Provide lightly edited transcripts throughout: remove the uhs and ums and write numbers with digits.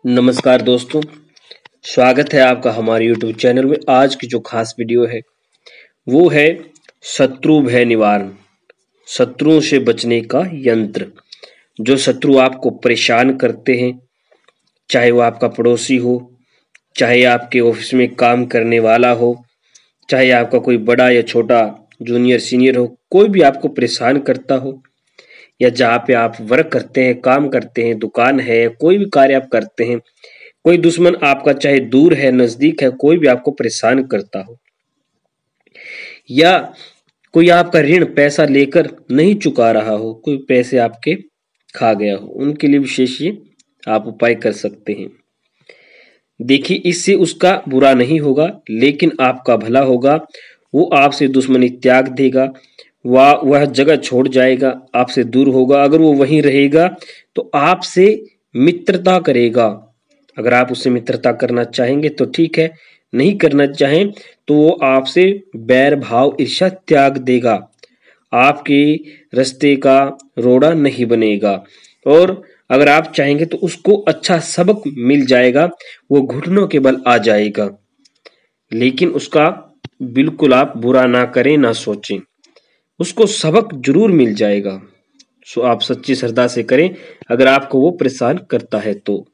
नमस्कार दोस्तों, स्वागत है आपका हमारे YouTube चैनल में। आज की जो खास वीडियो है वो है शत्रु भय निवारण, शत्रुओं से बचने का यंत्र। जो शत्रु आपको परेशान करते हैं, चाहे वो आपका पड़ोसी हो, चाहे आपके ऑफिस में काम करने वाला हो, चाहे आपका कोई बड़ा या छोटा जूनियर सीनियर हो, कोई भी आपको परेशान करता हो, या जहाँ पे आप वर्क करते हैं, काम करते हैं, दुकान है, कोई भी कार्य आप करते हैं, कोई दुश्मन आपका चाहे दूर है नजदीक है, कोई भी आपको परेशान करता हो, या कोई आपका ऋण पैसा लेकर नहीं चुका रहा हो, कोई पैसे आपके खा गया हो, उनके लिए विशेष ये आप उपाय कर सकते हैं। देखिए, इससे उसका बुरा नहीं होगा लेकिन आपका भला होगा। वो आपसे दुश्मनी त्याग देगा, वह जगह छोड़ जाएगा, आपसे दूर होगा। अगर वो वहीं रहेगा तो आपसे मित्रता करेगा। अगर आप उससे मित्रता करना चाहेंगे तो ठीक है, नहीं करना चाहें तो वो आपसे बैर भाव ईर्ष्या त्याग देगा, आपके रास्ते का रोड़ा नहीं बनेगा। और अगर आप चाहेंगे तो उसको अच्छा सबक मिल जाएगा, वो घुटनों के बल आ जाएगा। लेकिन उसका बिल्कुल आप बुरा ना करें, ना सोचें, उसको सबक जरूर मिल जाएगा। सो आप सच्ची श्रद्धा से करें अगर आपको वो परेशान करता है तो।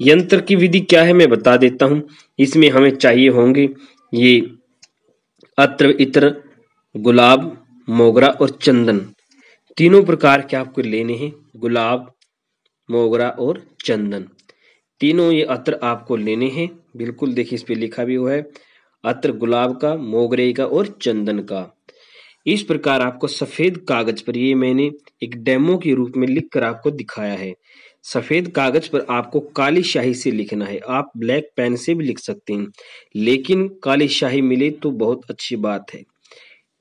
यंत्र की विधि क्या है मैं बता देता हूं। इसमें हमें चाहिए होंगे ये अत्र, इत्र, गुलाब, मोगरा और चंदन। तीनों प्रकार के आपको लेने हैं, गुलाब, मोगरा और चंदन। तीनों ये अत्र आपको लेने हैं। बिल्कुल देखिए, इस पे लिखा भी हुआ है अत्र गुलाब का, मोगरे का और चंदन का। इस प्रकार आपको सफेद कागज पर, ये मैंने एक डेमो के रूप में लिखकर आपको दिखाया है। सफेद कागज पर आपको काली स्याही से लिखना है। आप ब्लैक पेन से भी लिख सकते हैं, लेकिन काली स्याही मिले तो बहुत अच्छी बात है।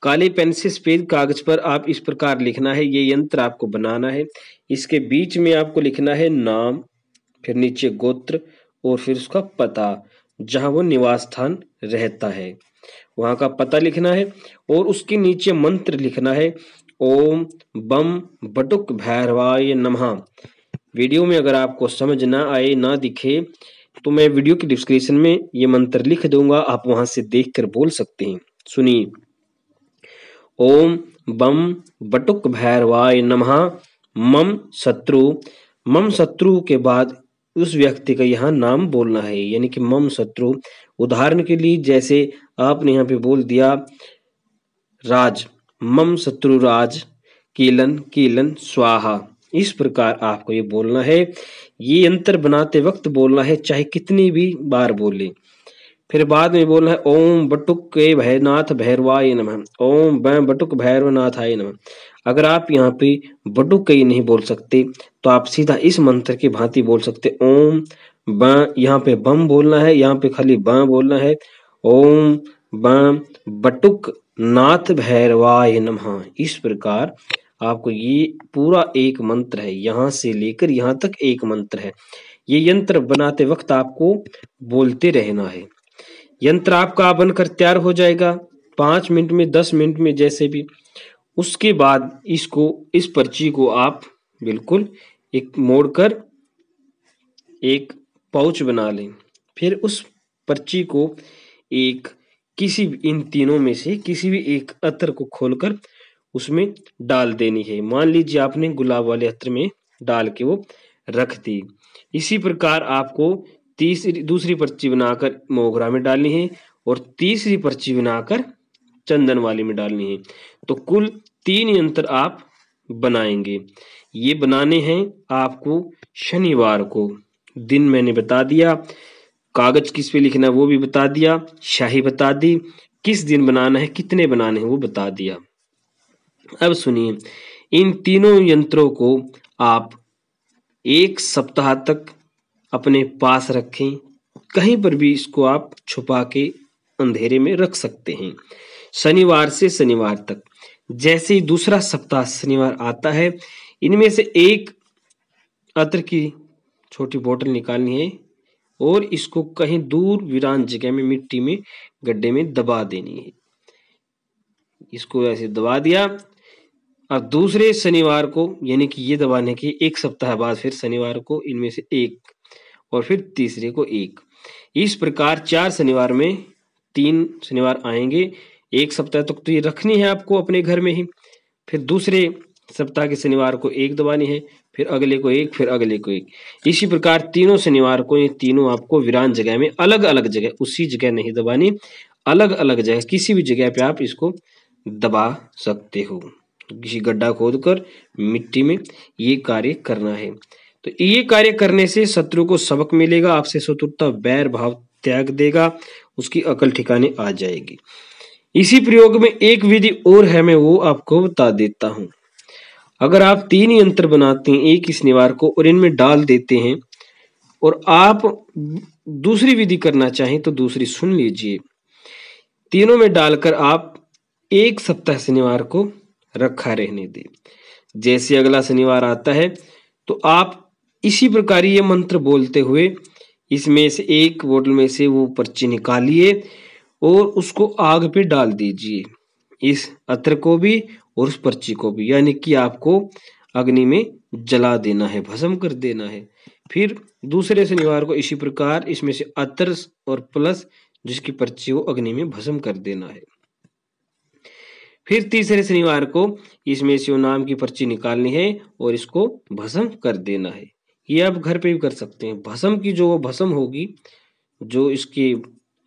काले पेन से सफेद कागज पर आप इस प्रकार लिखना है। ये यंत्र आपको बनाना है। इसके बीच में आपको लिखना है नाम, फिर नीचे गोत्र और फिर उसका पता, जहां वो निवास स्थान रहता है वहां का पता लिखना है। और उसके नीचे मंत्र लिखना है, ओम बम बटुक भैरवाय नमः। वीडियो में अगर आपको समझ ना आए, ना दिखे, तो मैं वीडियो की डिस्क्रिप्शन में ये मंत्र लिख दूंगा, आप वहां से देखकर बोल सकते हैं। सुनिए, ओम बम बटुक भैरवाय नमः मम शत्रु। मम शत्रु के बाद उस व्यक्ति का यहाँ नाम बोलना है, यानी कि मम शत्रु। उदाहरण के लिए जैसे आपने यहाँ पे बोल दिया राज, मम शत्रु राज कीलन कीलन स्वाहा। इस प्रकार आपको ये बोलना है। ये यंत्र बनाते वक्त बोलना है, चाहे कितनी भी बार बोले। फिर बाद में बोलना है ओम बटुक के भैरनाथ भैरवाय नमः, ओम बटुक भैरवनाथाय नमः। अगर आप यहाँ पे बटुक कई नहीं बोल सकते तो आप सीधा इस मंत्र की भांति बोल सकते, ओम ब, यहाँ पे बम बोलना है, यहाँ पे खाली ब बोलना है, ओम बम बटुक नाथ भैरवाय नमः। इस प्रकार आपको ये पूरा एक मंत्र है, यहां से लेकर यहां तक एक मंत्र है। ये यंत्र बनाते वक्त आपको बोलते रहना है। यंत्र आपका बनकर तैयार हो जाएगा 5 मिनट में, 10 मिनट में, जैसे भी। उसके बाद इसको, इस पर्ची को आप बिल्कुल एक मोड़कर एक पाउच बना लें। फिर उस पर्ची को एक किसी भी इन तीनों में से किसी भी एक अत्र को खोलकर उसमें डाल देनी है। मान लीजिए आपने गुलाब वाले अत्र में डाल के वो रख दी। इसी प्रकार आपको दूसरी पर्ची बनाकर मोगरा में डालनी है और तीसरी पर्ची बनाकर चंदन वाली में डालनी है। तो कुल 3 यंत्र आप बनाएंगे। ये बनाने हैं आपको शनिवार को। दिन मैंने बता दिया, कागज किस पे लिखना है वो भी बता दिया, स्याही बता दी, किस दिन बनाना है, कितने बनाने हैं वो बता दिया। अब सुनिए, इन तीनों यंत्रों को आप 1 सप्ताह तक अपने पास रखें। कहीं पर भी इसको आप छुपा के अंधेरे में रख सकते हैं, शनिवार से शनिवार तक। जैसे ही दूसरा सप्ताह शनिवार आता है, इनमें से एक अत्र की छोटी बोतल निकालनी है और इसको कहीं दूर वीरान जगह में, मिट्टी में, गड्ढे में दबा देनी है। इसको ऐसे दबा दिया। अब दूसरे शनिवार को, यानी कि ये दबाने के 1 सप्ताह बाद, फिर शनिवार को इनमें से एक और फिर तीसरे को 1। इस प्रकार 4 शनिवार में 3 शनिवार आएंगे। एक सप्ताह तक तो ये रखनी है आपको अपने घर में ही। फिर दूसरे सप्ताह के शनिवार को 1 दबानी है, फिर अगले को 1, फिर अगले को 1। इसी प्रकार तीनों शनिवार को ये तीनों आपको वीरान जगह में अलग अलग जगह, उसी जगह नहीं दबानी, अलग अलग जगह किसी भी जगह पे आप इसको दबा सकते हो। किसी गड्ढा खोदकर मिट्टी में ये कार्य करना है। तो ये कार्य करने से शत्रु को सबक मिलेगा, आपसे शत्रुता बैर भाव त्याग देगा, उसकी अकल ठिकाने आ जाएगी। इसी प्रयोग में एक विधि और है, मैं वो आपको बता देता हूं। अगर आप 3 यंत्र बनाते हैं एक ही शनिवार को और इनमें डाल देते हैं और आप दूसरी विधि करना चाहें तो दूसरी सुन लीजिए। तीनों में डालकर आप एक सप्ताह शनिवार को रखा रहने दें। जैसे अगला शनिवार आता है तो आप इसी प्रकार ये मंत्र बोलते हुए इसमें से एक बोतल में से वो पर्ची निकालिए और उसको आग पे डाल दीजिए, इस अत्र को भी और उस पर्ची को भी, यानी कि आपको अग्नि में जला देना है, भस्म कर देना है। फिर दूसरे शनिवार को इसी प्रकार इसमें से अत्र और प्लस जिसकी पर्ची हो अग्नि में भस्म कर देना है। फिर तीसरे शनिवार को इसमें से नाम की पर्ची निकालनी है और इसको भस्म कर देना है। ये आप घर पे भी कर सकते हैं। भस्म की जो भस्म होगी, जो इसकी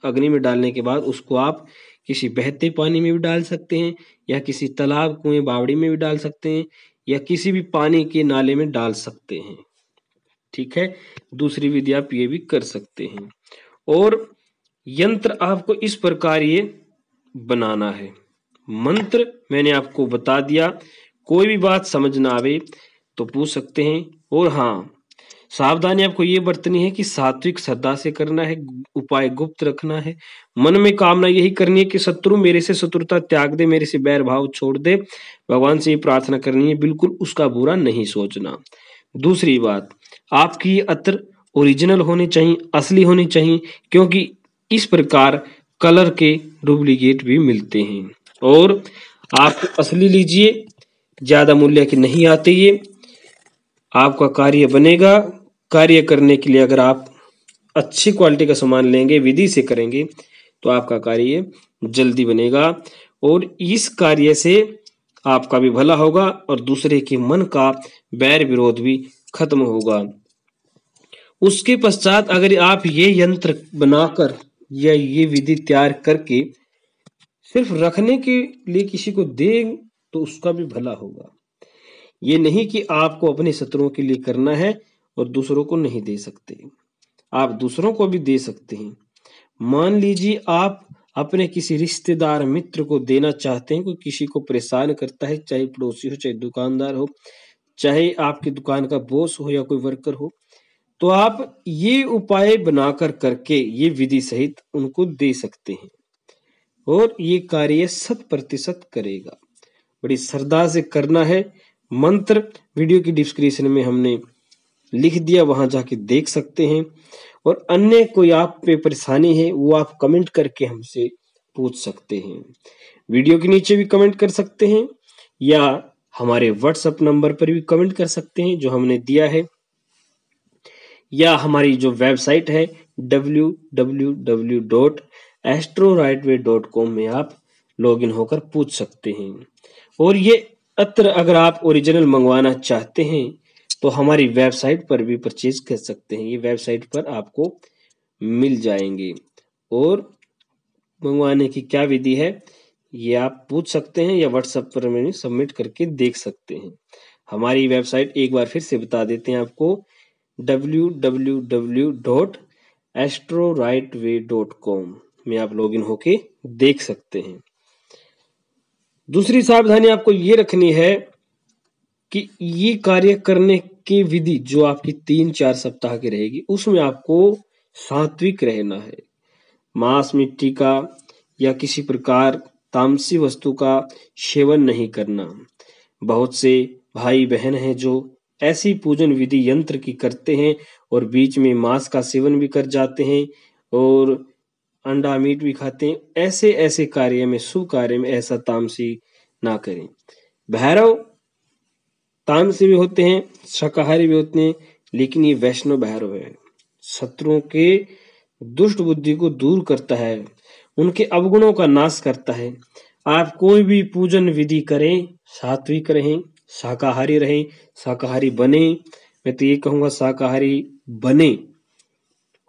अग्नि में डालने के बाद, उसको आप किसी बहते पानी में भी डाल सकते हैं या किसी तालाब कुएं बावड़ी में भी डाल सकते हैं या किसी भी पानी के नाले में डाल सकते हैं। ठीक है, दूसरी विधि आप ये भी कर सकते हैं। और यंत्र आपको इस प्रकार ये बनाना है। मंत्र मैंने आपको बता दिया, कोई भी बात समझ ना आवे तो पूछ सकते हैं। और हाँ, सावधानी आपको ये बरतनी है कि सात्विक श्रद्धा से करना है, उपाय गुप्त रखना है, मन में कामना यही करनी है कि शत्रु मेरे से शत्रुता त्याग दे, मेरे से बैर भाव छोड़ दे, भगवान से ये प्रार्थना करनी है, बिल्कुल उसका बुरा नहीं सोचना। दूसरी बात, आपकी अत्र ओरिजिनल होनी चाहिए, असली होनी चाहिए, क्योंकि इस प्रकार कलर के डुप्लीकेट भी मिलते हैं। और आप असली लीजिए, ज्यादा मूल्य के नहीं आते ये। आपका कार्य बनेगा। कार्य करने के लिए अगर आप अच्छी क्वालिटी का सामान लेंगे, विधि से करेंगे, तो आपका कार्य जल्दी बनेगा और इस कार्य से आपका भी भला होगा और दूसरे के मन का बैर विरोध भी खत्म होगा। उसके पश्चात अगर आप ये यंत्र बनाकर या ये विधि तैयार करके सिर्फ रखने के लिए किसी को दें तो उसका भी भला होगा। ये नहीं कि आपको अपने शत्रुओं के लिए करना है और दूसरों को नहीं दे सकते, आप दूसरों को भी दे सकते हैं। मान लीजिए आप अपने किसी रिश्तेदार मित्र को देना चाहते हैं, कोई किसी को परेशान करता है, चाहे पड़ोसी हो, चाहे दुकानदार हो, चाहे आपकी दुकान का बॉस हो या कोई वर्कर हो, तो आप ये उपाय बनाकर करके ये विधि सहित उनको दे सकते हैं और ये कार्य 100% करेगा। बड़ी श्रद्धा से करना है। मंत्र वीडियो की डिस्क्रिप्शन में हमने लिख दिया, वहां जाके देख सकते हैं। और अन्य कोई आप पे परेशानी है वो आप कमेंट करके हमसे पूछ सकते हैं। वीडियो के नीचे भी कमेंट कर सकते हैं या हमारे व्हाट्सएप नंबर पर भी कमेंट कर सकते हैं जो हमने दिया है, या हमारी जो वेबसाइट है www.astrorightway.com में आप लॉगिन होकर पूछ सकते हैं। और ये अत्र अगर आप ओरिजिनल मंगवाना चाहते हैं तो हमारी वेबसाइट पर भी परचेज कर सकते हैं। ये वेबसाइट पर आपको मिल जाएंगे। और मंगवाने की क्या विधि है ये आप पूछ सकते हैं या व्हाट्सएप पर मैंने सबमिट करके देख सकते हैं। हमारी वेबसाइट एक बार फिर से बता देते हैं आपको, www.astrorightway.com में आप लॉगिन होके देख सकते हैं। दूसरी सावधानी आपको ये रखनी है कि ये कार्य करने की विधि जो आपकी 3-4 सप्ताह की रहेगी उसमें आपको सात्विक रहना है। मांस, मिट्टी का या किसी प्रकार तामसी वस्तु का सेवन नहीं करना। बहुत से भाई बहन हैं जो ऐसी पूजन विधि यंत्र की करते हैं और बीच में मांस का सेवन भी कर जाते हैं और अंडा मीट भी खाते हैं। ऐसे ऐसे कार्य में, शुभ कार्य में ऐसा तामसी ना करें। भैरव तामसी भी होते हैं, शाकाहारी भी होते हैं, लेकिन ये वैष्णव भैरव है, शत्रुओं के दुष्ट बुद्धि को दूर करता है, उनके अवगुणों का नाश करता है। आप कोई भी पूजन विधि करें, सात्विक रहें, शाकाहारी रहें, शाकाहारी बने, मैं तो ये कहूंगा शाकाहारी बने,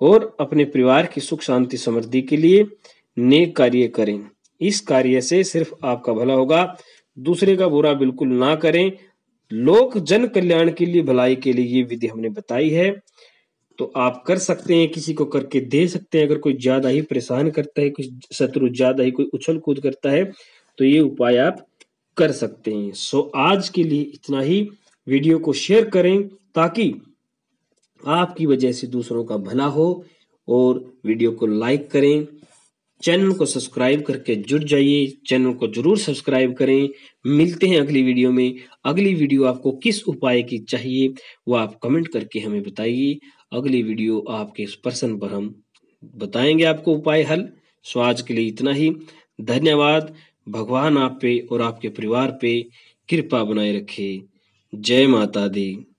और अपने परिवार की सुख शांति समृद्धि के लिए नेक कार्य करें। इस कार्य से सिर्फ आपका भला होगा, दूसरे का बुरा बिल्कुल ना करें। लोक जन कल्याण के लिए, भलाई के लिए ये विधि हमने बताई है, तो आप कर सकते हैं, किसी को करके दे सकते हैं। अगर कोई ज्यादा ही परेशान करता है, कोई शत्रु ज्यादा ही कोई उछल कूद करता है, तो ये उपाय आप कर सकते हैं। सो आज के लिए इतना ही। वीडियो को शेयर करें ताकि आपकी वजह से दूसरों का भला हो, और वीडियो को लाइक करें, चैनल को सब्सक्राइब करके जुड़ जाइए। चैनल को जरूर सब्सक्राइब करें। मिलते हैं अगली वीडियो में। अगली वीडियो आपको किस उपाय की चाहिए वो आप कमेंट करके हमें बताइए। अगली वीडियो आपके इस प्रश्न पर हम बताएंगे आपको उपाय हल। सो आज के लिए इतना ही। धन्यवाद। भगवान आप पे और आपके परिवार पे कृपा बनाए रखे। जय माता दी।